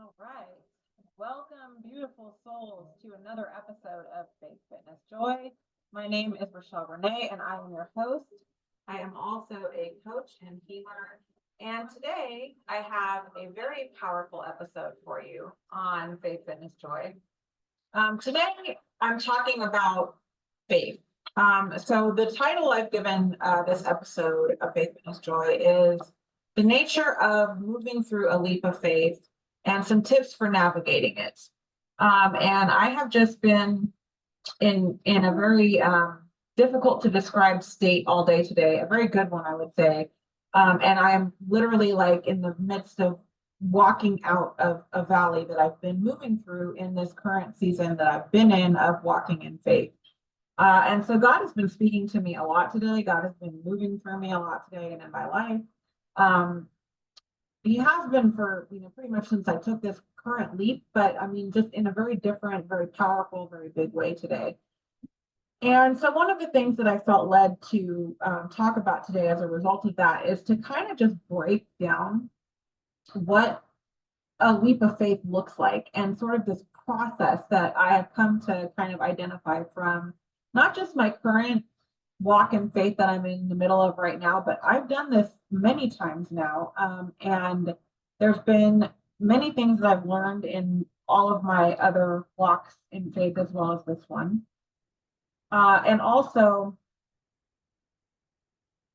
All right. Welcome, beautiful souls, to another episode of Faith Fitness Joy. My name is Rochelle Renee, and I am your host. I am also a coach and healer. And today I have a very powerful episode for you on Faith Fitness Joy. Today I'm talking about faith. So the title I've given this episode of Faith Fitness Joy is The Nature of Moving Through a Leap of Faith and some tips for navigating it. And I have just been in a very difficult to describe state all day today, a very good one, I would say. And I am literally like in the midst of walking out of a valley that I've been moving through in this current season that I've been in of walking in faith. And so God has been speaking to me a lot today. God has been moving through me a lot today and in my life. He has been for, pretty much since I took this current leap, but I mean, just in a very different, very powerful, very big way today. And so one of the things that I felt led to talk about today as a result of that is to kind of just break down what a leap of faith looks like and sort of this process that I have come to kind of identify from not just my current walk in faith that I'm in the middle of right now, but I've done this many times now. And there's been many things that I've learned in all of my other walks in faith as well as this one. And also,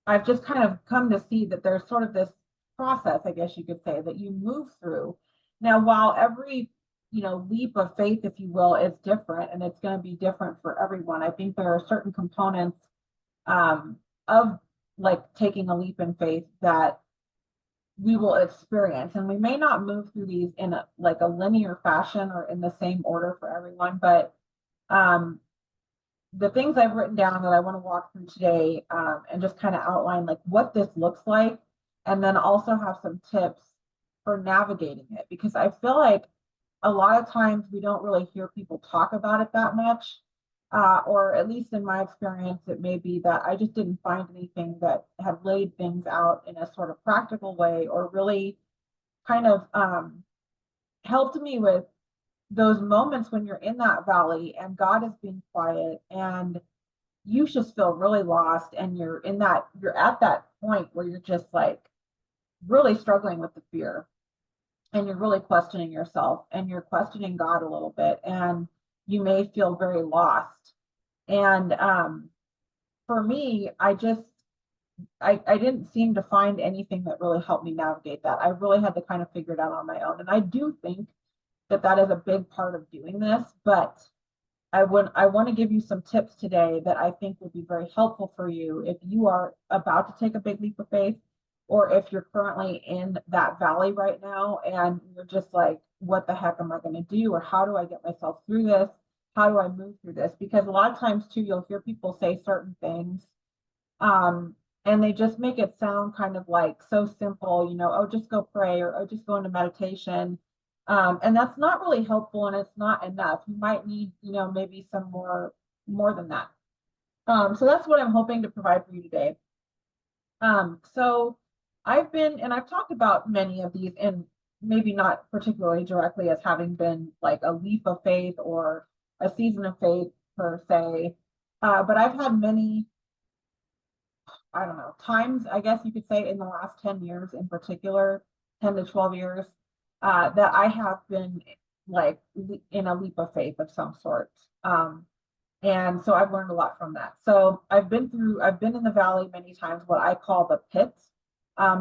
I've just kind of come to see that there's sort of this process, I guess you could say, that you move through. Now, while every leap of faith, if you will, is different and it's going to be different for everyone, I think there are certain components of like taking a leap in faith that we will experience, and we may not move through these in a linear fashion or in the same order for everyone, but the things I've written down that I want to walk through today, and just kind of outline like what this looks like, and then also have some tips for navigating it, because I feel like a lot of times we don't really hear people talk about it that much, or at least in my experience, it may be that I just didn't find anything that had laid things out in a sort of practical way or really kind of helped me with those moments when you're in that valley and God is being quiet and you just feel really lost, and you're at that point where you're just like really struggling with the fear, and you're really questioning yourself and you're questioning God a little bit, and you may feel very lost. And for me, I didn't seem to find anything that really helped me navigate that. I really had to kind of figure it out on my own. And I do think that is a big part of doing this, but I want to give you some tips today that I think will be very helpful for you if you are about to take a big leap of faith, or if you're currently in that valley right now and you're just like, what the heck am I going to do? Or how do I get myself through this? How do I move through this? Because a lot of times too, you'll hear people say certain things, and they just make it sound kind of like so simple, oh, just go pray, or oh, just go into meditation. And that's not really helpful, and it's not enough. You might need, maybe some more than that. So that's what I'm hoping to provide for you today. So I've talked about many of these, and maybe not particularly directly as having been like a leap of faith or a season of faith per se. But I've had many, I don't know, times, I guess you could say, in the last 10 years in particular, 10 to 12 years, that I have been like in a leap of faith of some sort. And so I've learned a lot from that. So I've been in the valley many times, what I call the pits,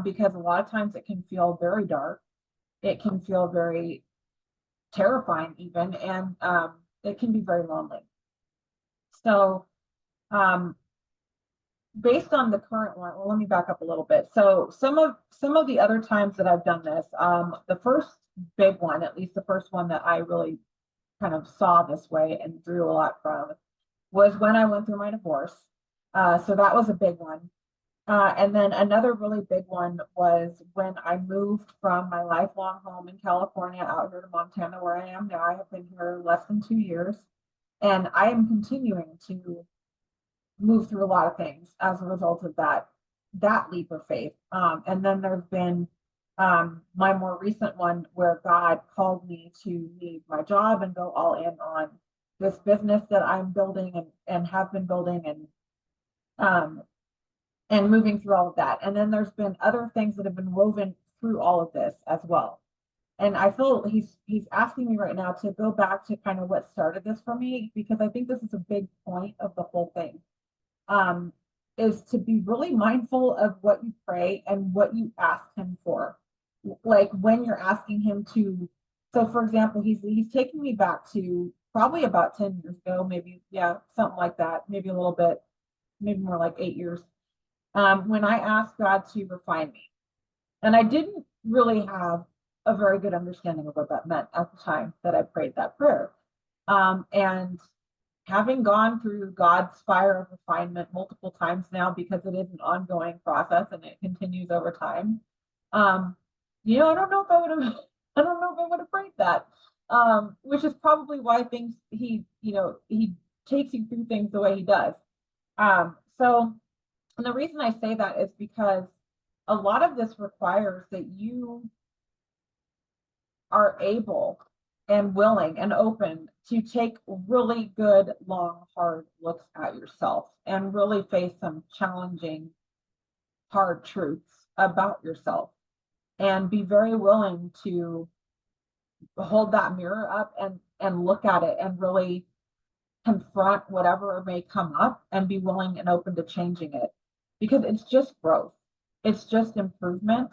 because a lot of times it can feel very dark. It can feel very terrifying even, and it can be very lonely. So based on the current one, well, let me back up a little bit. So some of the other times that I've done this, the first big one, at least the first one that I really kind of saw this way and drew a lot from, was when I went through my divorce. So that was a big one. And then another really big one was when I moved from my lifelong home in California out here to Montana, where I am now. I have been here less than 2 years, and I am continuing to move through a lot of things as a result of that leap of faith. And then there's been My more recent one where God called me to leave my job and go all in on this business that I'm building and have been building um, and moving through all of that. And then there's been other things that have been woven through all of this as well. And I feel he's asking me right now to go back to kind of what started this for me, because I think this is a big point of the whole thing. Um, is to be really mindful of what you pray and what you ask him for. Like when you're asking him to, so for example, he's taking me back to probably about 10 years ago, maybe, yeah, something like that, maybe a little bit, maybe more like 8 years, when I asked God to refine me. And I didn't really have a very good understanding of what that meant at the time that I prayed that prayer. And having gone through God's fire of refinement multiple times now, because it is an ongoing process and it continues over time. Um, I don't know if I would have, I don't know if I would have prayed that. Which is probably why things he takes you through things the way he does. So, and the reason I say that is because a lot of this requires that you are able and willing and open to take really good, long, hard looks at yourself and really face some challenging, hard truths about yourself, and be very willing to hold that mirror up and look at it and really confront whatever may come up and be willing and open to changing it, because it's just growth. It's just improvement.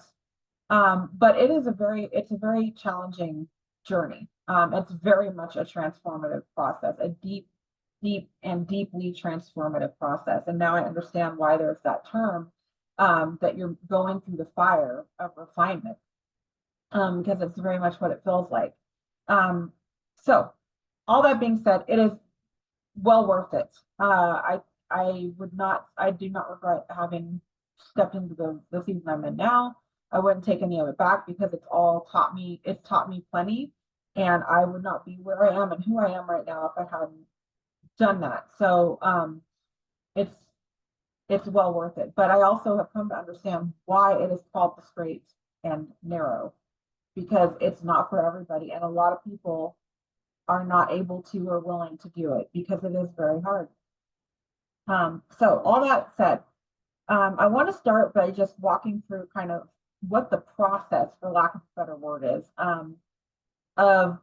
But it's a very challenging journey. It's very much a transformative process, a deep, deep and deeply transformative process. And now I understand why there's that term, that you're going through the fire of refinement, because it's very much what it feels like. So all that being said, it is well worth it. I do not regret having stepped into the season I'm in now. I wouldn't take any of it back, because it's taught me plenty, and I would not be where I am and who I am right now if I hadn't done that. So it's it's well worth it. But I also have come to understand why it is called the straight and narrow, because it's not for everybody, and a lot of people are not able to or willing to do it because it is very hard. So all that said, I want to start by just walking through kind of what the process, for lack of a better word, is, of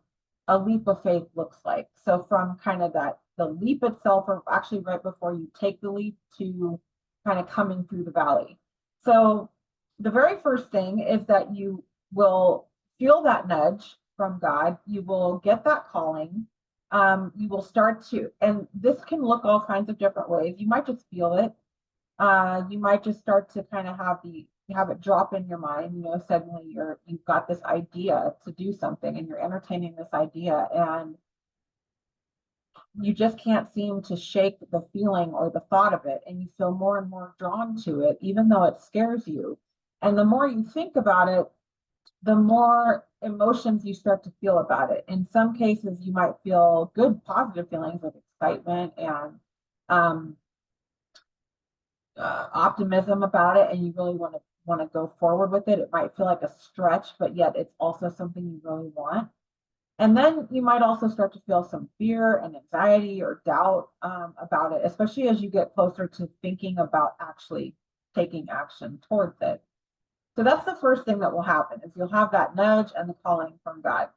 a leap of faith looks like. So from kind of the leap itself, or actually right before you take the leap, to kind of coming through the valley. So the very first thing is that you will feel that nudge from God. You will get that calling. You will start to, and this can look all kinds of different ways. You might just feel it. You might just start to kind of have it drop in your mind. Suddenly you've got this idea to do something, and you're entertaining this idea, and you just can't seem to shake the feeling or the thought of it, and you feel more and more drawn to it, even though it scares you. And the more you think about it, the more emotions you start to feel about it. In some cases, you might feel good, positive feelings of excitement and um, optimism about it, and you really want to go forward with it. It might feel like a stretch, but yet it's also something you really want. And then you might also start to feel some fear and anxiety or doubt about it, especially as you get closer to thinking about actually taking action towards it. So that's the first thing that will happen, is you'll have that nudge and the calling from God.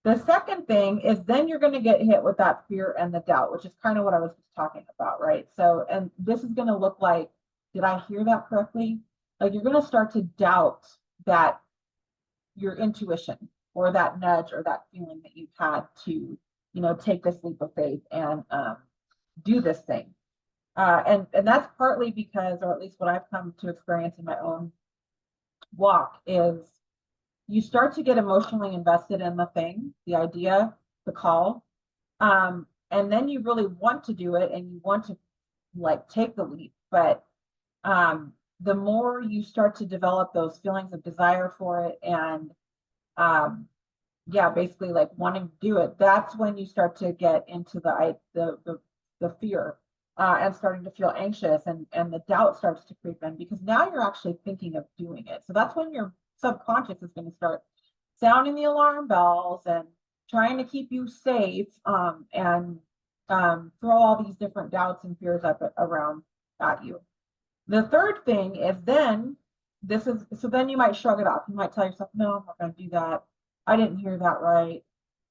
The second thing is then you're going to get hit with that fear and the doubt, which is kind of what I was just talking about, right? So, and this is going to look like, did I hear that correctly? Like, you're going to start to doubt that your intuition or that nudge or that feeling that you've had to, take this leap of faith and do this thing. And that's partly because, or at least what I've come to experience in my own walk, is you start to get emotionally invested in the thing, the idea, the call. And then you really want to do it and you want to like take the leap. But the more you start to develop those feelings of desire for it and basically like wanting to do it, that's when you start to get into the fear and starting to feel anxious, and the doubt starts to creep in, because now you're actually thinking of doing it. So that's when subconscious is going to start sounding the alarm bells and trying to keep you safe, and throw all these different doubts and fears up around at you. The third thing is then then you might shrug it off. You might tell yourself, no, I'm not going to do that. I didn't hear that right.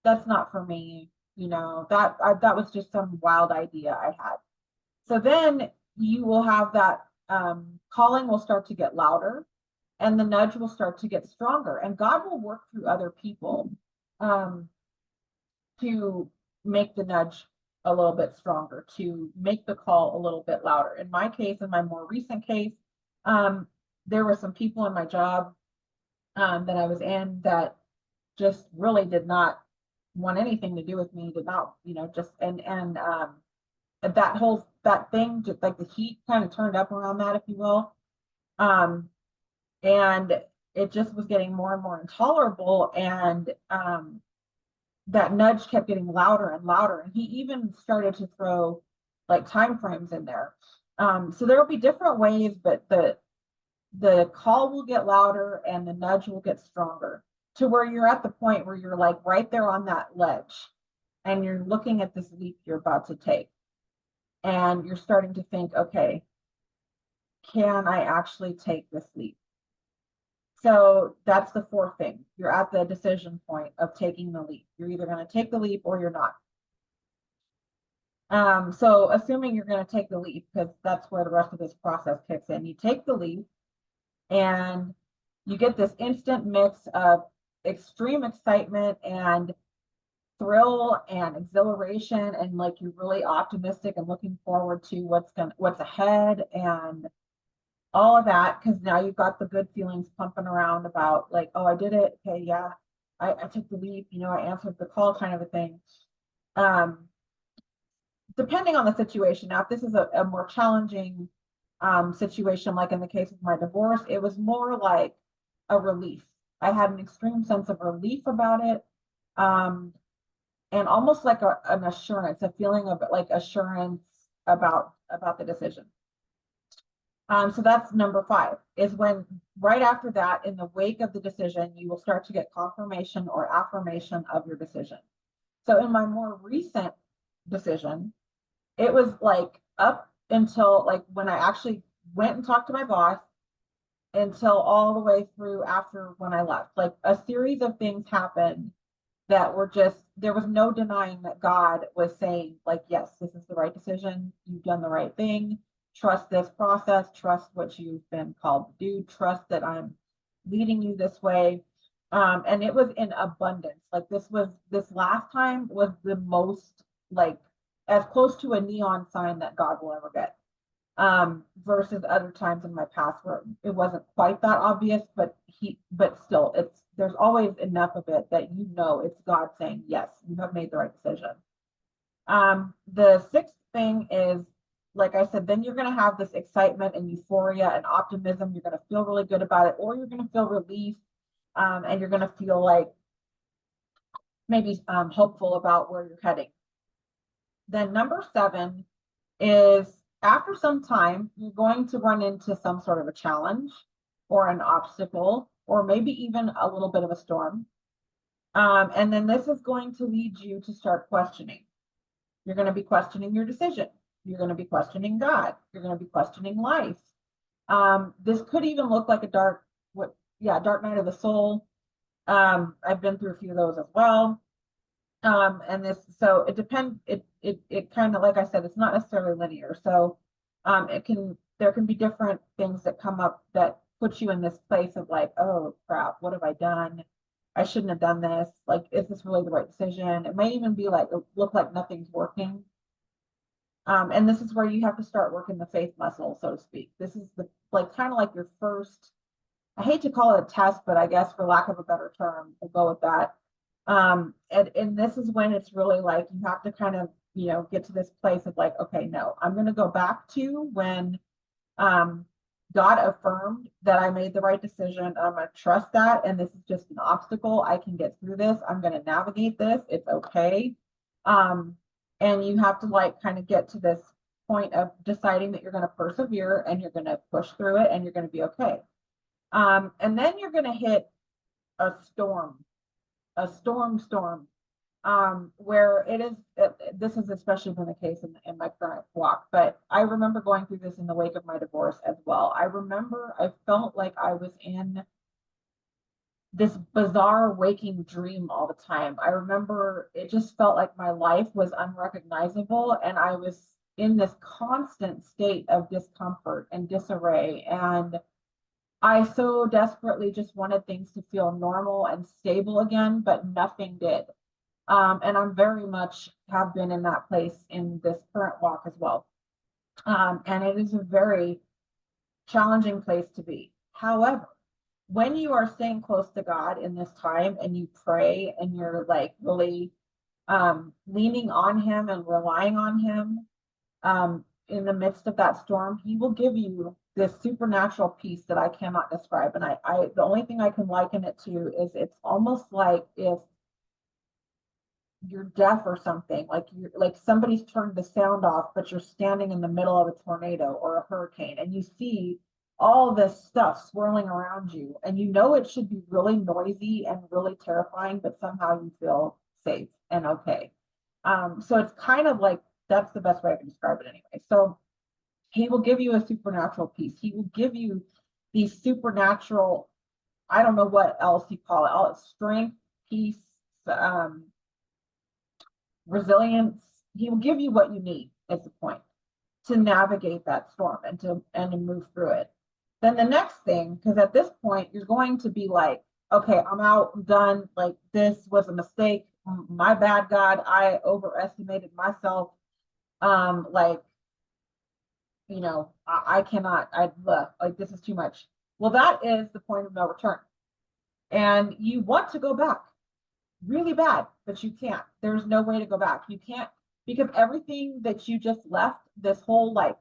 That's not for me. That was just some wild idea I had. So then you will have that calling will start to get louder, and the nudge will start to get stronger, and God will work through other people to make the nudge a little bit stronger, to make the call a little bit louder. In my case, in my more recent case, there were some people in my job that I was in that just really did not want anything to do with me, did not, just, and that thing, just like the heat kind of turned up around that, if you will. And it just was getting more and more intolerable. And that nudge kept getting louder and louder. And he even started to throw like time frames in there. So there will be different ways, but the call will get louder and the nudge will get stronger, to where you're at the point where you're like right there on that ledge and you're looking at this leap you're about to take. And you're starting to think, okay, can I actually take this leap? So that's the fourth thing. You're at the decision point of taking the leap. You're either going to take the leap or you're not. So assuming you're going to take the leap, because that's where the rest of this process kicks in, you take the leap and you get this instant mix of extreme excitement and thrill and exhilaration, and like you're really optimistic and looking forward to what's ahead and all of that, because now you've got the good feelings pumping around about like, oh, I did it. Okay, yeah, I took the leap, I answered the call, kind of a thing. Depending on the situation. Now, if this is a more challenging situation, like in the case of my divorce, it was more like a relief. I had an extreme sense of relief about it. And almost like an assurance, a feeling of like assurance about the decision. So that's number 5, is when right after that, in the wake of the decision, you will start to get confirmation or affirmation of your decision. So in my more recent decision, it was like up until like when I actually went and talked to my boss, until all the way through after when I left. Like a series of things happened that were just, there was no denying that God was saying like, yes, this is the right decision. You've done the right thing. Trust this process, trust what you've been called to do, trust that I'm leading you this way. And it was in abundance. Like this last time was the most, like as close to a neon sign that God will ever get. Versus other times in my past where it wasn't quite that obvious, but still there's always enough of it that it's God saying, yes, you have made the right decision. The 6th thing is, like I said, then you're going to have this excitement and euphoria and optimism. You're going to feel really good about it, or you're going to feel relief, and you're going to feel like maybe hopeful about where you're heading. Then number 7 is, after some time, you're going to run into some sort of a challenge or an obstacle, or maybe even a little bit of a storm. And then this is going to lead you to start questioning. You're going to be questioning your decision. You're going to be questioning God. You're going to be questioning life. This could even look like a dark night of the soul. I've been through a few of those as well. So it depends. It kind of, like I said, it's not necessarily linear. So there can be different things that come up that put you in this place of like, oh crap, what have I done? I shouldn't have done this. Like, is this really the right decision? It may even be like, look like nothing's working. And this is where you have to start working the faith muscle, so to speak. This is kind of like your first, I hate to call it a test, but I guess for lack of a better term, we'll go with that. And this is when it's really like, you have to kind of, get to this place of like, okay, no, I'm going to go back to when, God affirmed that I made the right decision. I'm going to trust that. And this is just an obstacle. I can get through this. I'm going to navigate this. It's okay. And you have to like kind of get to this point of deciding that you're going to persevere and you're going to push through it and you're going to be okay. And then you're going to hit a storm, storm, where it is, this has especially been the case in my current walk, but I remember going through this in the wake of my divorce as well. I remember I felt like I was in this bizarre waking dream all the time. I remember it just felt like my life was unrecognizable, and I was in this constant state of discomfort and disarray. And I so desperately just wanted things to feel normal and stable again, but nothing did. And I'm very much have been in that place in this current walk as well. And it is a very challenging place to be. However, when you are staying close to God in this time and you pray and you're like really leaning on Him and relying on Him in the midst of that storm, He will give you this supernatural peace that I cannot describe. And the only thing I can liken it to is it's almost like if you're deaf or something, like you're like somebody's turned the sound off, but you're standing in the middle of a tornado or a hurricane and you see all this stuff swirling around you, and you know it should be really noisy and really terrifying, but somehow you feel safe and okay. So it's kind of like that's the best way I can describe it anyway. So He will give you a supernatural peace. He will give you these supernatural, I don't know what else you call it, all strength, peace, resilience. He will give you what you need at the point to navigate that storm and to move through it. Then the next thing, because at this point you're going to be like, okay, I'm out, I'm done. Like this was a mistake. My bad, God. I overestimated myself. Like, you know, I cannot. Like this is too much. Well, that is the point of no return, and you want to go back really bad, but you can't. There's no way to go back. You can't, because everything that you just left, this whole like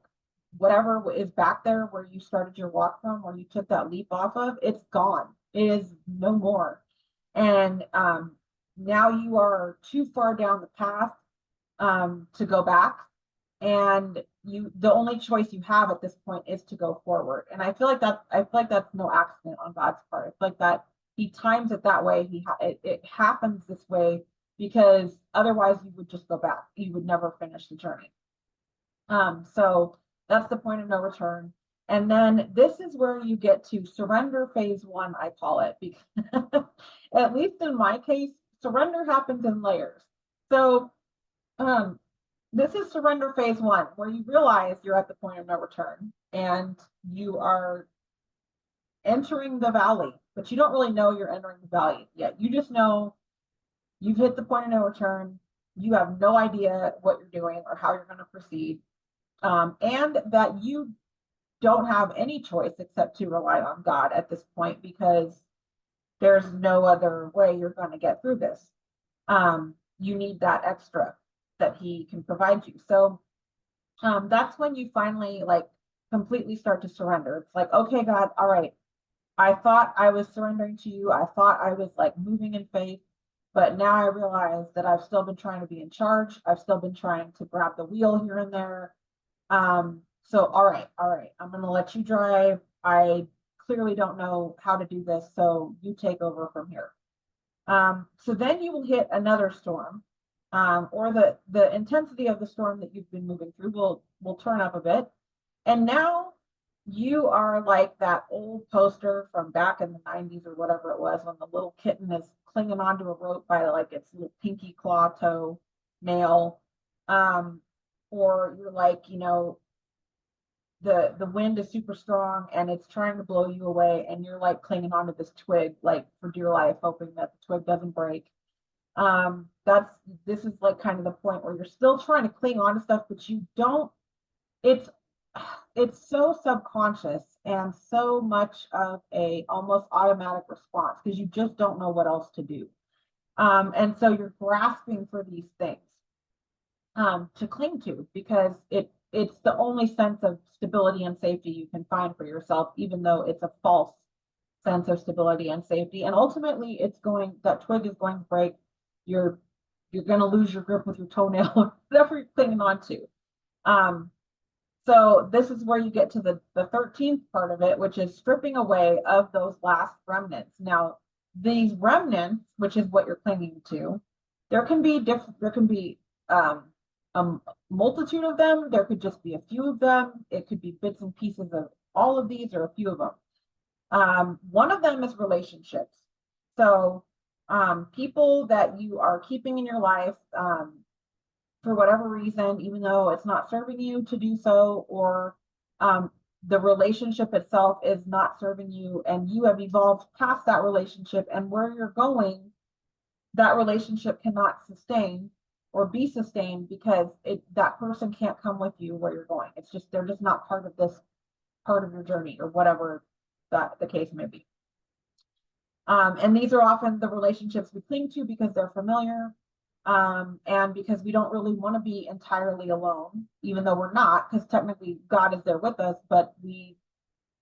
whatever is back there where you started your walk from, where you took that leap off of, it's gone. It is no more. And now you are too far down the path to go back. And the only choice you have at this point is to go forward. And I feel like that's no accident on God's part. I feel like that He times it that way. It happens this way because otherwise you would just go back. You would never finish the journey. So that's the point of no return. And then this is where you get to surrender phase one, I call it, because at least in my case, surrender happens in layers. So this is surrender phase one, where you realize you're at the point of no return and you are entering the valley, but you don't really know you're entering the valley yet. You just know you've hit the point of no return. You have no idea what you're doing or how you're going to proceed. And that you don't have any choice except to rely on God at this point, because there's no other way you're going to get through this. You need that extra that He can provide you. So that's when you finally like completely start to surrender. It's like, okay, God, all right, I thought I was surrendering to you. I thought I was like moving in faith, but now I realize that I've still been trying to be in charge. I've still been trying to grab the wheel here and there. So all right, I'm going to let you drive. I clearly don't know how to do this, so you take over from here. So then you will hit another storm, or the intensity of the storm that you've been moving through will turn up a bit. And now you are like that old poster from back in the 90s or whatever it was, when the little kitten is clinging onto a rope by like its little pinky claw toe nail. Or you're like, you know, the wind is super strong and it's trying to blow you away, and you're like clinging onto this twig like for dear life, hoping that the twig doesn't break. This is like kind of the point where you're still trying to cling on to stuff, but you don't. It's so subconscious and so much of a almost automatic response because you just don't know what else to do. And so you're grasping for these things to cling to, because it's the only sense of stability and safety you can find for yourself, even though it's a false sense of stability and safety. And ultimately that twig is going to break. You're going to lose your grip with your toenail or whatever you're clinging on to. So this is where you get to the 13th part of it, which is stripping away of those last remnants. Now, these remnants, which is what you're clinging to, there can be different, there can be a multitude of them. There could just be a few of them. It could be bits and pieces of all of these or a few of them. One of them is relationships. So people that you are keeping in your life, for whatever reason, even though it's not serving you to do so, or the relationship itself is not serving you, and you have evolved past that relationship, and where you're going, that relationship cannot sustain or be sustained because that person can't come with you where you're going. It's just, they're just not part of this part of your journey, or whatever that the case may be. And these are often the relationships we cling to because they're familiar, and because we don't really want to be entirely alone, even though we're not, because technically God is there with us, but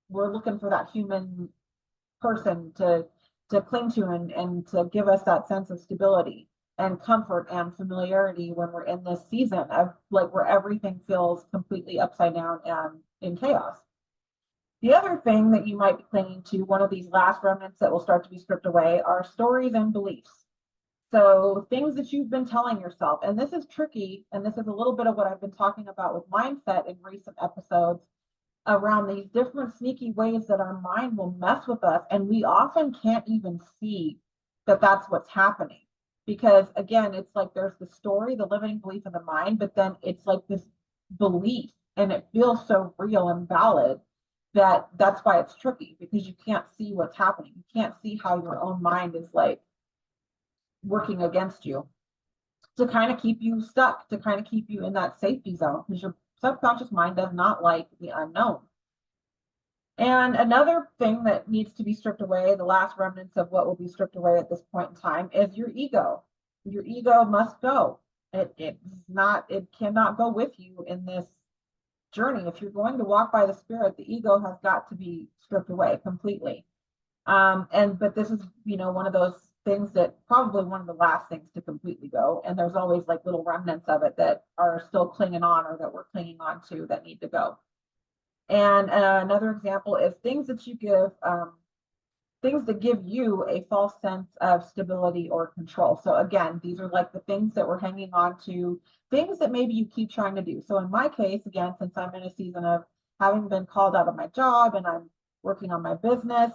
we're looking for that human person to cling to, and to give us that sense of stability and comfort and familiarity when we're in this season of like where everything feels completely upside down and in chaos. The other thing that you might be clinging to, one of these last remnants that will start to be stripped away, are stories and beliefs. So things that you've been telling yourself, and this is tricky, and this is a little bit of what I've been talking about with mindset in recent episodes around these different sneaky ways that our mind will mess with us, and we often can't even see that that's what's happening. Because again, it's like there's the story, the limiting belief in the mind, but then it's like this belief, and it feels so real and valid that that's why it's tricky, because you can't see what's happening. You can't see how your own mind is like working against you to kind of keep you stuck, to kind of keep you in that safety zone, because your subconscious mind does not like the unknown. And another thing that needs to be stripped away, the last remnants of what will be stripped away at this point in time, is your ego. Your ego must go. It cannot go with you in this journey. If you're going to walk by the Spirit, the ego has got to be stripped away completely. But this is, one of those things that probably one of the last things to completely go. And there's always like little remnants of it that are still clinging on, or that we're clinging on to, that need to go. And another example is things that you give, things that give you a false sense of stability or control. So again, these are like the things that we're hanging on to, things that maybe you keep trying to do. So in my case, again, since I'm in a season of having been called out of my job and I'm working on my business,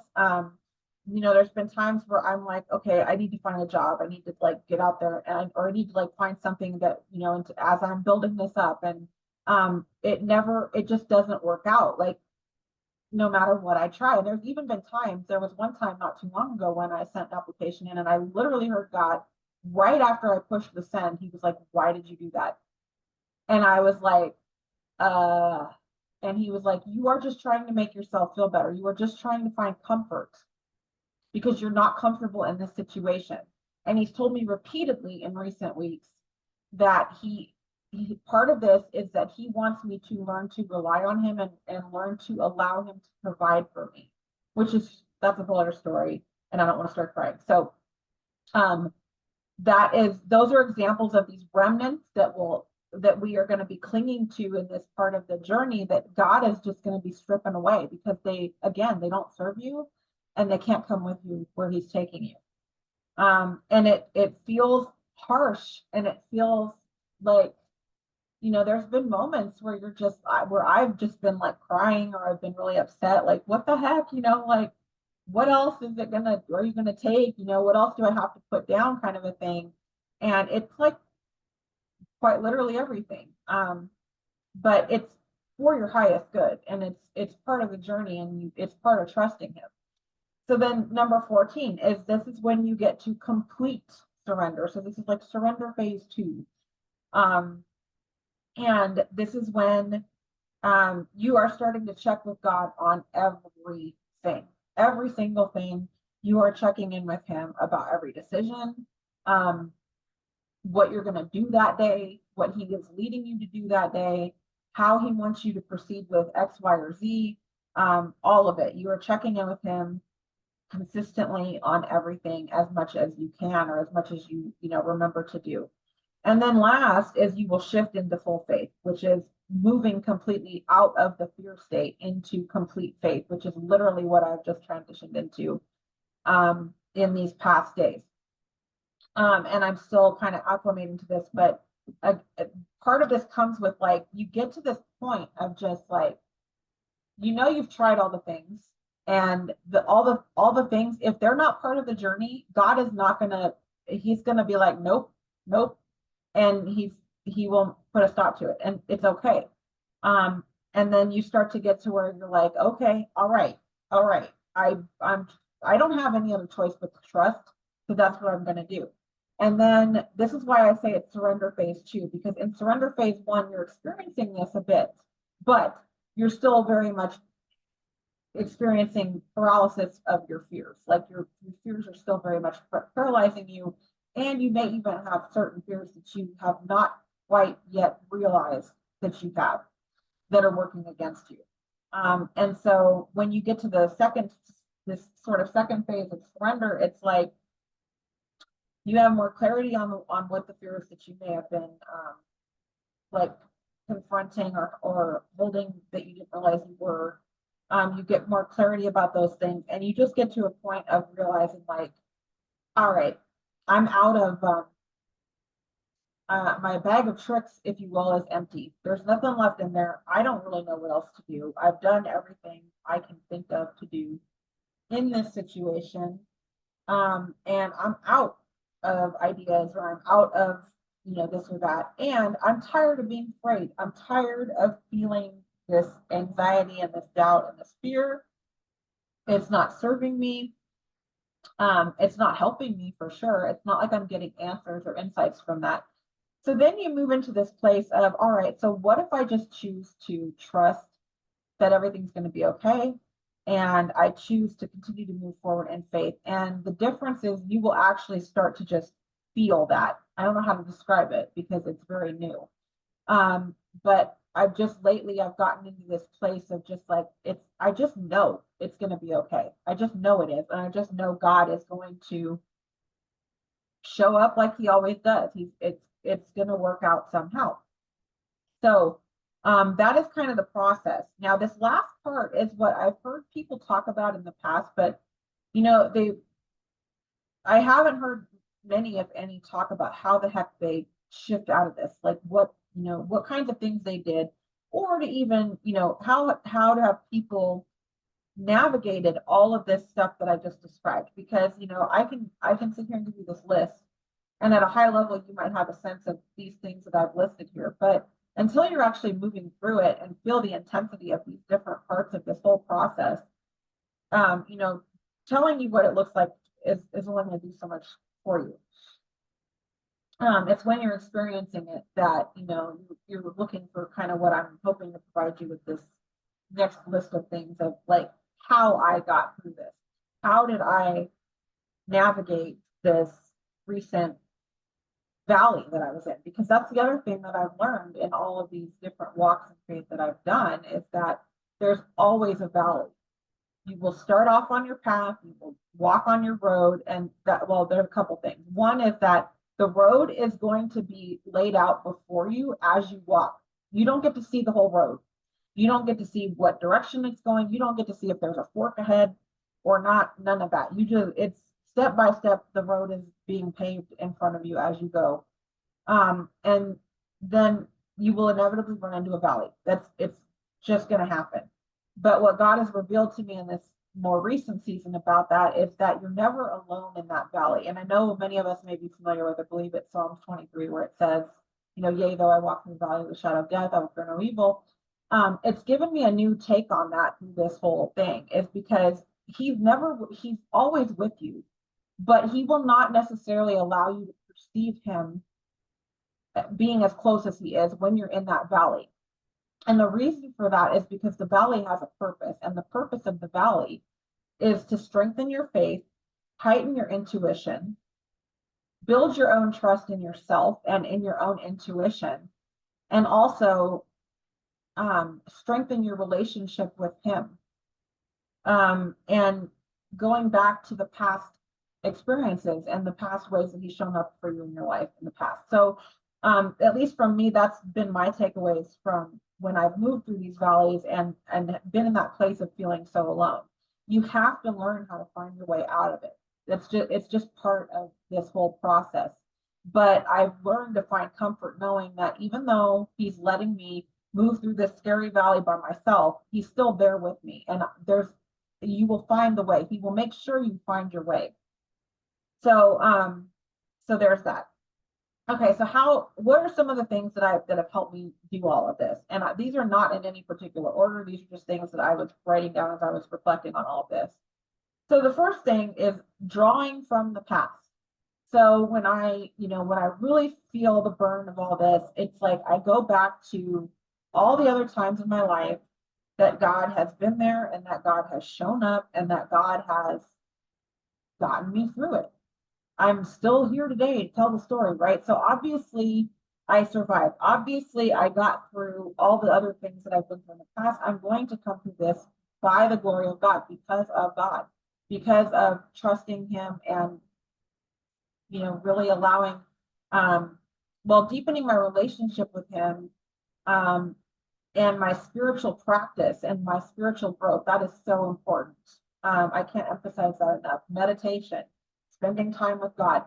there's been times where I'm like, okay, I need to find a job. I need to like get out there, or I need to like find something that, as I'm building this up, and it just doesn't work out. Like, no matter what I try. And there's even been times, there was one time not too long ago when I sent an application in, and I literally heard God right after I pushed the send. He was like, why did you do that? And I was like, and he was like, you are just trying to make yourself feel better. You are just trying to find comfort because you're not comfortable in this situation. And he's told me repeatedly in recent weeks that part of this is that he wants me to learn to rely on him, and learn to allow him to provide for me, that's a whole other story, and I don't want to start crying. So those are examples of these remnants that we are going to be clinging to in this part of the journey, that God is just going to be stripping away, because they don't serve you, and they can't come with you where he's taking you. And it feels harsh, and it feels like, there's been moments where I've just been like crying, or I've been really upset, like, what the heck, like, what else are you gonna take? What else do I have to put down, kind of a thing. And it's like quite literally everything. But it's for your highest good, and it's part of the journey, and it's part of trusting him. So then number 14 is, this is when you get to complete surrender. So this is like surrender phase 2. And this is when you are starting to check with God on everything, every single thing. You are checking in with him about every decision, what you're going to do that day, what he is leading you to do that day, how he wants you to proceed with X, Y, or Z, all of it. You are checking in with him consistently on everything, as much as you can, or as much as you remember to do. And then last is, you will shift into full faith, which is moving completely out of the fear state into complete faith, which is literally what I've just transitioned into in these past days. And I'm still kind of acclimating to this, but a part of this comes with like, you get to this point of just like, you've tried all the things, and all the things, if they're not part of the journey, God is not gonna, he's gonna be like, nope, nope, and he will put a stop to it, and it's okay. And then you start to get to where you're like, okay, all right, I don't have any other choice but to trust, so that's what I'm gonna do. And then this is why I say it's surrender phase 2, because in surrender phase 1, you're experiencing this a bit, but you're still very much experiencing paralysis of your fears. Like your fears are still very much paralyzing you. And you may even have certain fears that you have not quite yet realized that you have that are working against you. And so when you get to this sort of second phase of surrender, it's like you have more clarity on what the fears that you may have been like confronting or holding that you didn't realize you were. You get more clarity about those things, and you just get to a point of realizing like, all right, I'm out of my bag of tricks, if you will, is empty. There's nothing left in there. I don't really know what else to do. I've done everything I can think of to do in this situation. And I'm out of ideas, or I'm out of, this or that. And I'm tired of being afraid. I'm tired of feeling this anxiety and this doubt and this fear. It's not serving me. It's not helping me for sure. It's not like I'm getting answers or insights from that. So then you move into this place of, all right, so what if I just choose to trust that everything's going to be okay? And I choose to continue to move forward in faith. And the difference is you will actually start to just feel that. I don't know how to describe it because it's very new. But I've gotten into this place of just like, I just know it's going to be okay. I just know it is. And I just know God is going to show up like he always does. It's going to work out somehow. So that is kind of the process. Now, this last part is what I've heard people talk about in the past, but I haven't heard many, if any, talk about how the heck they shift out of this, like what kinds of things they did, or to even, how to have people navigated all of this stuff that I just described. Because, I can sit here and give you this list, and at a high level, you might have a sense of these things that I've listed here, but until you're actually moving through it and feel the intensity of these different parts of this whole process, telling you what it looks like is only going to do so much for you. It's when you're experiencing it that, you're looking for kind of what I'm hoping to provide you with this next list of things of like how I got through this. How did I navigate this recent valley that I was in? Because that's the other thing that I've learned in all of these different walks of faith that I've done, is that there's always a valley. You will start off on your path, you will walk on your road, and there are a couple things. One is that the road is going to be laid out before you as you walk. You don't get to see the whole road. You don't get to see what direction it's going. You don't get to see if there's a fork ahead or not, none of that. It's step by step, the road is being paved in front of you as you go. And then you will inevitably run into a valley. It's just going to happen. But what God has revealed to me in this more recent season about that is that you're never alone in that valley. And I know many of us may be familiar with, I believe it's Psalms 23, where it says, yea, though I walk through the valley of the shadow of death, I will fear no evil. It's given me a new take on that through this whole thing, is because he's always with you, but he will not necessarily allow you to perceive him being as close as he is when you're in that valley. And the reason for that is because the valley has a purpose, and the purpose of the valley is to strengthen your faith, heighten your intuition, build your own trust in yourself and in your own intuition, and also strengthen your relationship with him. And going back to the past experiences and the past ways that he's shown up for you in your life in the past. So at least from me, that's been my takeaways from when I've moved through these valleys and been in that place of feeling so alone. You have to learn how to find your way out of it. It's just part of this whole process. But I've learned to find comfort knowing that even though he's letting me move through this scary valley by myself, he's still there with me. And you will find the way. He will make sure you find your way. So so there's that. Okay, so what are some of the things that have helped me do all of this? And these are not in any particular order. These are just things that I was writing down as I was reflecting on all of this. So the first thing is drawing from the past. So when when I really feel the burn of all this, it's like I go back to all the other times in my life that God has been there and that God has shown up and that God has gotten me through it. I'm still here today to tell the story, right? So obviously I survived. Obviously I got through all the other things that I've been through in the past. I'm going to come through this by the glory of God, because of trusting him and, really allowing, deepening my relationship with him, and my spiritual practice and my spiritual growth. That is so important. I can't emphasize that enough. Meditation, spending time with God.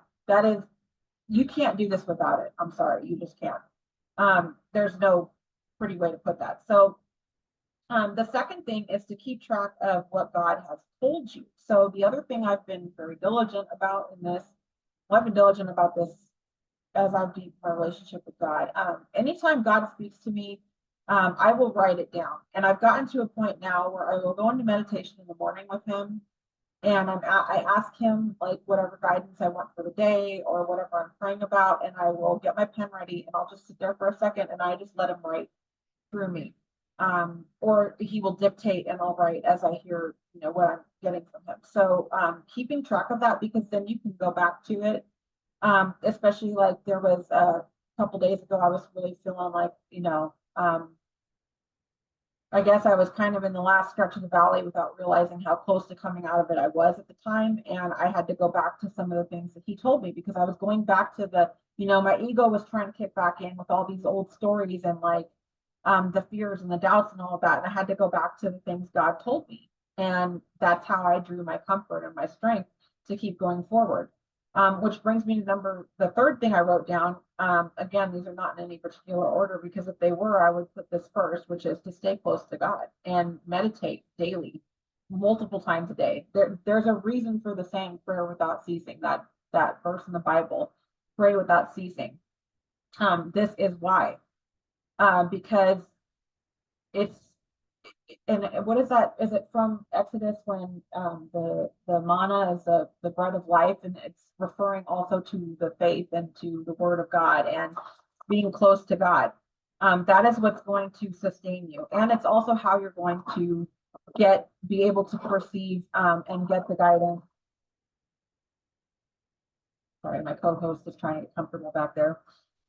You can't do this without it. I'm sorry, you just can't. There's no pretty way to put that. So the second thing is to keep track of what God has told you. So the other thing I've been very diligent about in this, I've been diligent about this as I've deepened my relationship with God. Anytime God speaks to me, I will write it down. And I've gotten to a point now where I will go into meditation in the morning with him, and I ask him like whatever guidance I want for the day or whatever I'm praying about, and I will get my pen ready and I'll just sit there for a second and I just let him write through me. Or he will dictate and I'll write as I hear, what I'm getting from him. So keeping track of that, because then you can go back to it. Especially like there was a couple days ago, I was really feeling like, I guess I was kind of in the last stretch of the valley without realizing how close to coming out of it I was at the time. And I had to go back to some of the things that he told me, because I was going back to my ego was trying to kick back in with all these old stories and like the fears and the doubts and all of that. And I had to go back to the things God told me. And that's how I drew my comfort and my strength to keep going forward. Which brings me to the third thing I wrote down. Again, these are not in any particular order, because if they were, I would put this first, which is to stay close to God and meditate daily, multiple times a day. There's a reason for the saying prayer without ceasing, that verse in the Bible, pray without ceasing. This is why, because it's, and what is that? Is it from Exodus when the manna is the bread of life, and it's referring also to the faith and to the word of God and being close to God. That is what's going to sustain you, and it's also how you're going to be able to perceive and get the guidance. Sorry, my co-host is trying to get comfortable back there,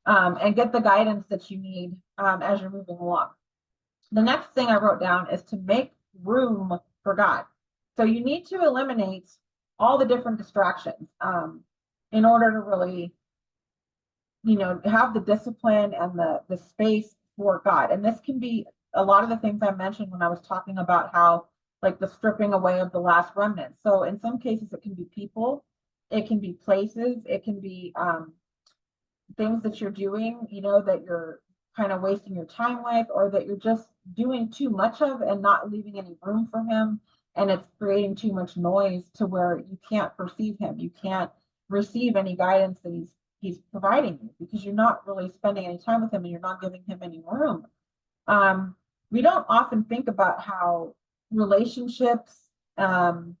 and get the guidance that you need as you're moving along. The next thing I wrote down is to make room for God. So you need to eliminate all the different distractions in order to really, have the discipline and the space for God. And this can be a lot of the things I mentioned when I was talking about how, like, the stripping away of the last remnant. So in some cases, it can be people, it can be places, it can be things that you're doing, that you're kind of wasting your time with, or that you're just doing too much of and not leaving any room for him, and it's creating too much noise to where you can't perceive him, you can't receive any guidance that he's providing you, because you're not really spending any time with him and you're not giving him any room. We don't often think about how relationships and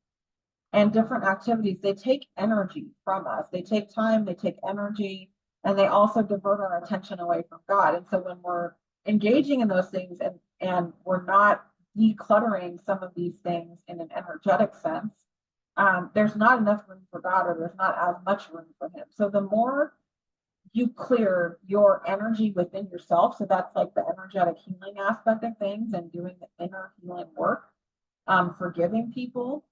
different activities, they take energy from us, they take time, they take energy, and they also divert our attention away from God. And so when we're engaging in those things and we're not decluttering some of these things in an energetic sense, there's not enough room for God, or there's not as much room for him. So the more you clear your energy within yourself, so that's like the energetic healing aspect of things and doing the inner healing work, forgiving people,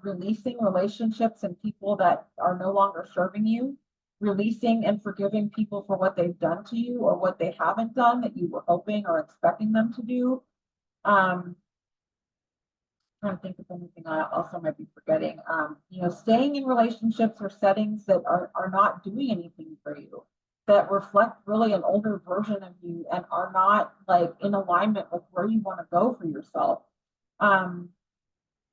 releasing relationships and people that are no longer serving you, releasing and forgiving people for what they've done to you or what they haven't done that you were hoping or expecting them to do. Trying to think of anything I also might be forgetting. Staying in relationships or settings that are not doing anything for you, that reflect really an older version of you and are not like in alignment with where you want to go for yourself. Um,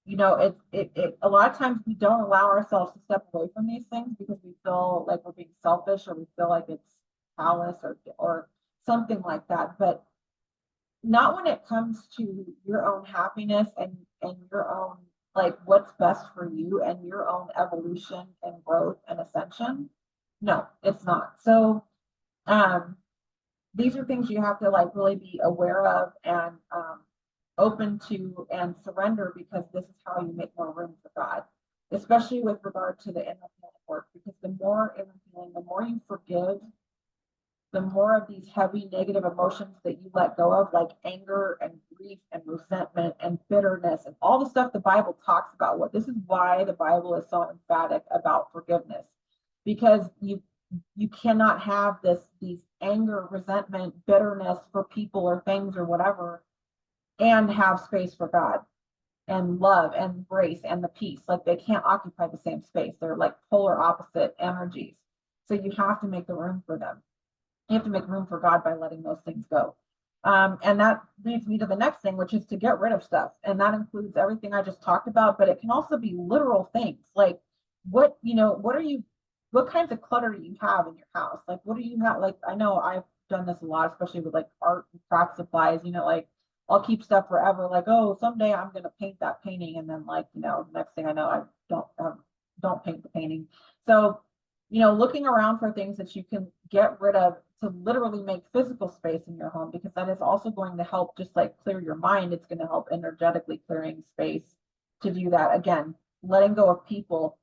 it a lot of times we don't allow ourselves to step away from these things because we feel like we're being selfish or we feel like it's callous or something like that. But not when it comes to your own happiness and your own like what's best for you and your own evolution and growth and ascension. No, it's not. So these are things you have to like really be aware of and open to and surrender, because this is how you make more room for God, especially with regard to the inner healing work. Because the more inner healing, the more you forgive, the more of these heavy negative emotions that you let go of, like anger and grief and resentment and bitterness and all the stuff the Bible talks about. What this is why the Bible is so emphatic about forgiveness, because you cannot have these anger, resentment, bitterness for people or things or whatever, and have space for God and love and grace and the peace. Like they can't occupy the same space. They're like polar opposite energies. So you have to make the room for them. You have to make room for God by letting those things go. And that leads me to the next thing, which is to get rid of stuff. And that includes everything I just talked about, but it can also be literal things. Like what kinds of clutter do you have in your house? Like, what do you have? Like, I know I've done this a lot, especially with like art and craft supplies, like I'll keep stuff forever. Like, oh, someday I'm going to paint that painting. And then like, next thing I know, I don't paint the painting. So, looking around for things that you can get rid of to literally make physical space in your home, because that is also going to help just like clear your mind. It's going to help energetically clearing space to do that. Again, letting go of people,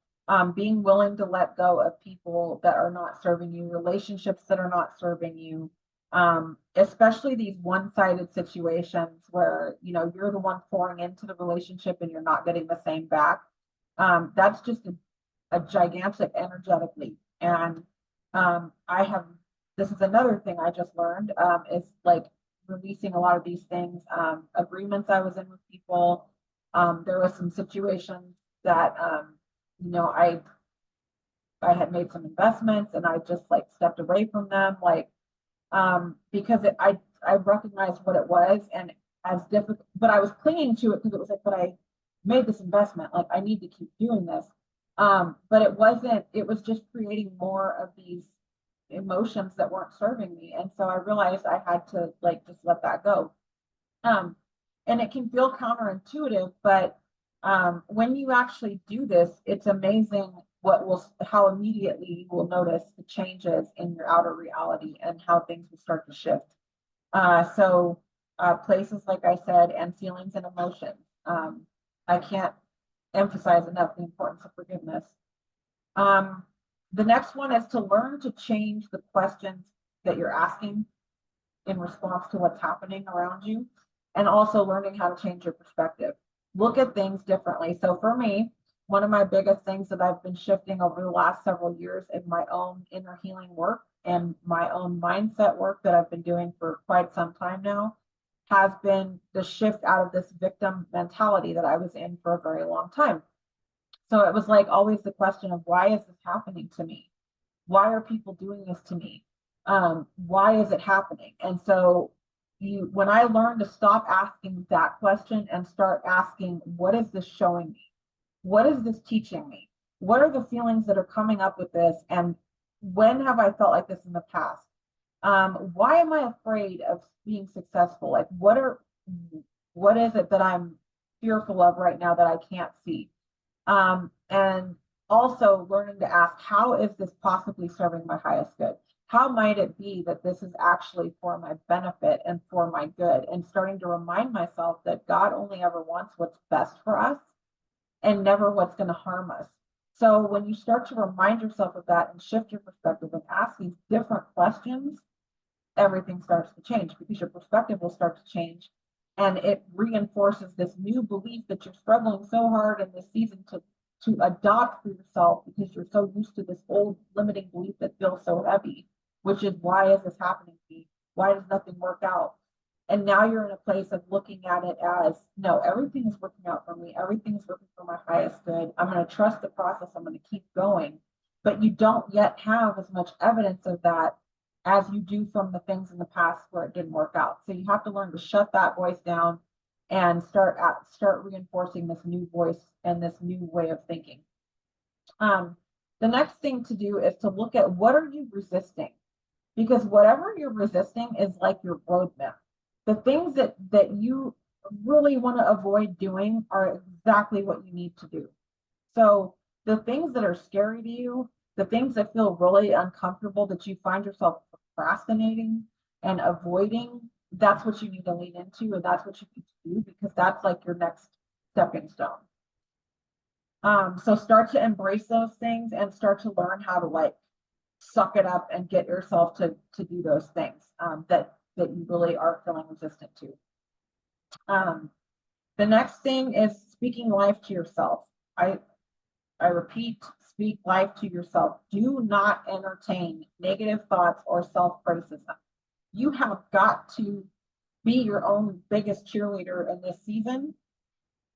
being willing to let go of people that are not serving you, relationships that are not serving you, especially these one-sided situations where, you're the one pouring into the relationship and you're not getting the same back. That's just a gigantic energetic leap. And this is another thing I just learned, is like releasing a lot of these things, agreements I was in with people. There was some situations that, I had made some investments and I just like stepped away from them, like, because I recognized what it was and as difficult, but I was clinging to it because it was like, but I made this investment, like I need to keep doing this. But it was just creating more of these emotions that weren't serving me. And so I realized I had to like just let that go. And it can feel counterintuitive, but when you actually do this, it's amazing how immediately you will notice the changes in your outer reality and how things will start to shift. So places, like I said, and feelings and emotions. I can't emphasize enough the importance of forgiveness. The next one is to learn to change the questions that you're asking in response to what's happening around you, and also learning how to change your perspective. Look at things differently. So for me, one of my biggest things that I've been shifting over the last several years in my own inner healing work and my own mindset work that I've been doing for quite some time now has been the shift out of this victim mentality that I was in for a very long time. So it was like always the question of, why is this happening to me? Why are people doing this to me? Why is it happening? And so when I learned to stop asking that question and start asking, what is this showing me? What is this teaching me? What are the feelings that are coming up with this? And when have I felt like this in the past? Why am I afraid of being successful? Like, what is it that I'm fearful of right now that I can't see? And also learning to ask, how is this possibly serving my highest good? How might it be that this is actually for my benefit and for my good? And starting to remind myself that God only ever wants what's best for us and never what's going to harm us. So when you start to remind yourself of that and shift your perspective and ask these different questions, everything starts to change, because your perspective will start to change. And it reinforces this new belief that you're struggling so hard in this season to adopt for yourself because you're so used to this old limiting belief that feels so heavy, which is, why is this happening to me? Why does nothing work out? And now you're in a place of looking at it as, no, everything is working out for me. Everything is working for my highest good. I'm going to trust the process. I'm going to keep going. But you don't yet have as much evidence of that as you do from the things in the past where it didn't work out. So you have to learn to shut that voice down and start reinforcing this new voice and this new way of thinking. The next thing to do is to look at, what are you resisting? Because whatever you're resisting is like your roadmap. The things that you really want to avoid doing are exactly what you need to do. So the things that are scary to you, the things that feel really uncomfortable, that you find yourself procrastinating and avoiding, that's what you need to lean into, and that's what you need to do, because that's like your next stepping stone. So start to embrace those things and start to learn how to like suck it up and get yourself to do those things that you really are feeling resistant to. The next thing is speaking life to yourself. I repeat, speak life to yourself. Do not entertain negative thoughts or self-criticism. You have got to be your own biggest cheerleader in this season.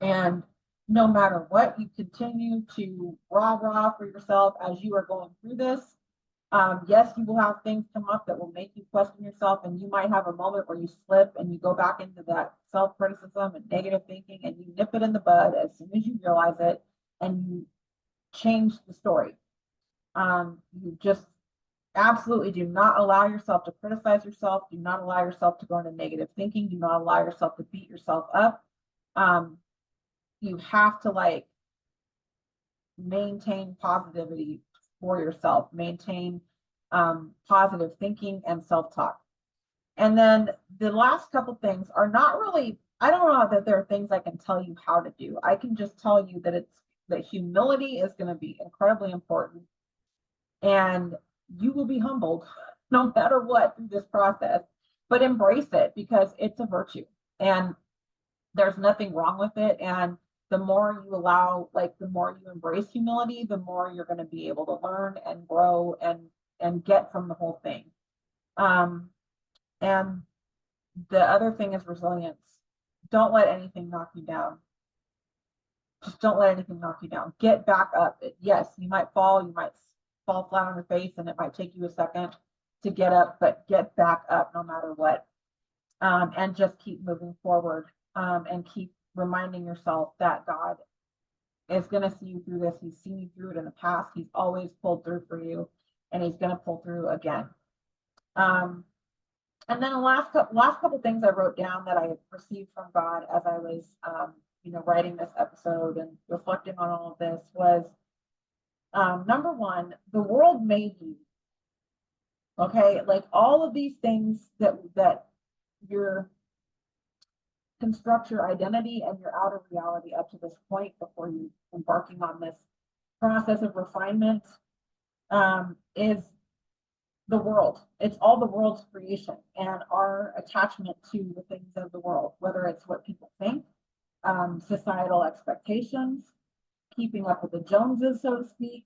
And no matter what, you continue to rah for yourself as you are going through this. Yes, you will have things come up that will make you question yourself, and you might have a moment where you slip and you go back into that self-criticism and negative thinking, and you nip it in the bud as soon as you realize it, and you change the story. You just absolutely do not allow yourself to criticize yourself. Do not allow yourself to go into negative thinking. Do not allow yourself to beat yourself up. You have to like maintain positivity for yourself, maintain positive thinking and self-talk. And then the last couple things are not really, I don't know that there are things I can tell you how to do. I can just tell you that that humility is going to be incredibly important, and you will be humbled no matter what through this process, but embrace it because it's a virtue and there's nothing wrong with it. And the more you allow, like the more you embrace humility, the more you're going to be able to learn and grow and get from the whole thing. And the other thing is resilience. Don't let anything knock you down. Just don't let anything knock you down. Get back up. Yes, you might fall flat on your face, and it might take you a second to get up, but get back up no matter what. And just keep moving forward, and keep reminding yourself that God is going to see you through this. He's seen you through it in the past. He's always pulled through for you, and he's going to pull through again. And then the last couple things I wrote down that I received from God as I was, writing this episode and reflecting on all of this was, number one, the world made you. Okay, like all of these things that you're construct your identity and your outer reality up to this point before you embarking on this process of refinement, is the world. It's all the world's creation and our attachment to the things of the world, whether it's what people think, societal expectations, keeping up with the Joneses, so to speak,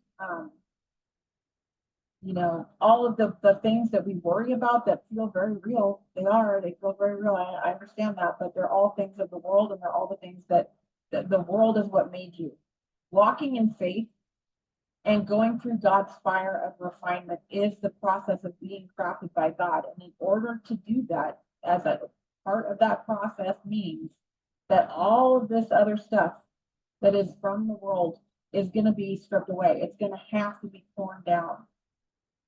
all of the things that we worry about that feel very real. They feel very real. I understand that, but they're all things of the world, and they're all the things that the world is what made you. Walking in faith and going through God's fire of refinement is the process of being crafted by God. And in order to do that, as a part of that process means that all of this other stuff that is from the world is going to be stripped away. It's going to have to be torn down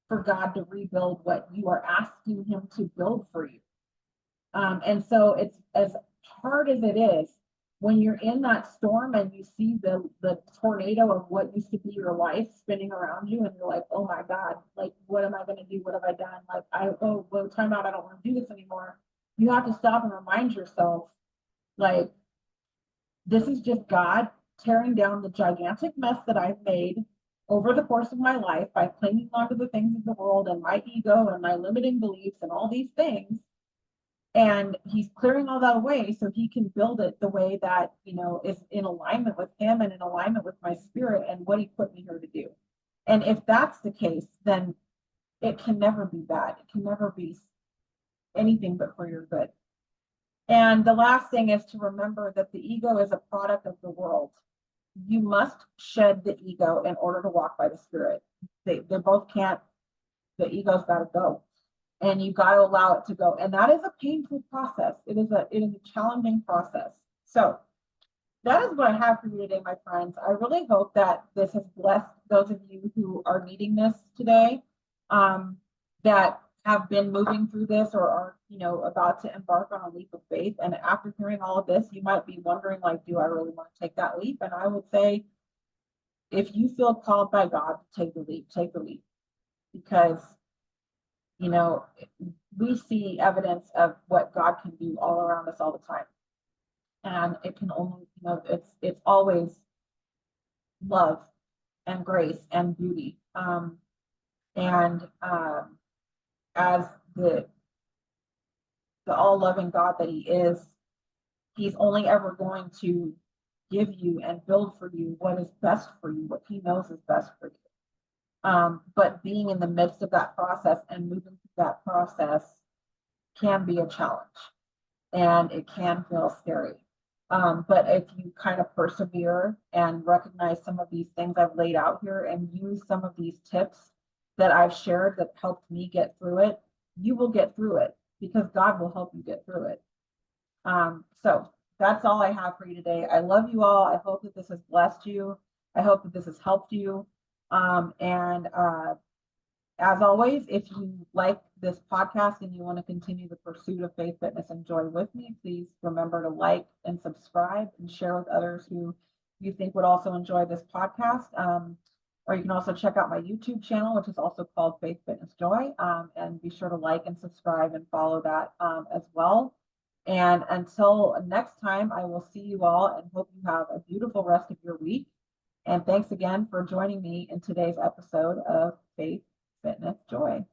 for God to rebuild what you are asking him to build for you. And so it's as hard as it is when you're in that storm and you see the tornado of what used to be your life spinning around you, and you're like, oh my God, like, what am I going to do? What have I done? Like, time out, I don't want to do this anymore. You have to stop and remind yourself, like, this is just God tearing down the gigantic mess that I've made over the course of my life by clinging onto the things of the world and my ego and my limiting beliefs and all these things. And he's clearing all that away so he can build it the way that, you know, is in alignment with him and in alignment with my spirit and what he put me here to do. And if that's the case, then it can never be bad. It can never be anything but for your good. And the last thing is to remember that the ego is a product of the world. You must shed the ego in order to walk by the spirit. They both can't, the ego's got to go. And you've got to allow it to go. And that is a painful process. It is a challenging process. So that is what I have for you today, my friends. I really hope that this has blessed those of you who are needing this today, that have been moving through this or are, you know, about to embark on a leap of faith. And after hearing all of this, you might be wondering, like, do I really want to take that leap? And I would say, if you feel called by God to take the leap, take the leap. Because, you know, we see evidence of what God can do all around us all the time. And it can only, you know, it's always love and grace and beauty. And as the all-loving God that he is, he's only ever going to give you and build for you what is best for you, what he knows is best for you. But being in the midst of that process and moving through that process can be a challenge, and it can feel scary. But if you kind of persevere and recognize some of these things I've laid out here and use some of these tips that I've shared that helped me get through it, you will get through it because God will help you get through it. So that's all I have for you today. I love you all. I hope that this has blessed you. I hope that this has helped you. As always, if you like this podcast and you want to continue the pursuit of faith, fitness, and joy with me, please remember to like and subscribe and share with others who you think would also enjoy this podcast. Or you can also check out my YouTube channel, which is also called Faith, Fitness, Joy. And be sure to like and subscribe and follow that as well. And until next time, I will see you all and hope you have a beautiful rest of your week. And thanks again for joining me in today's episode of Faith, Fitness, Joy.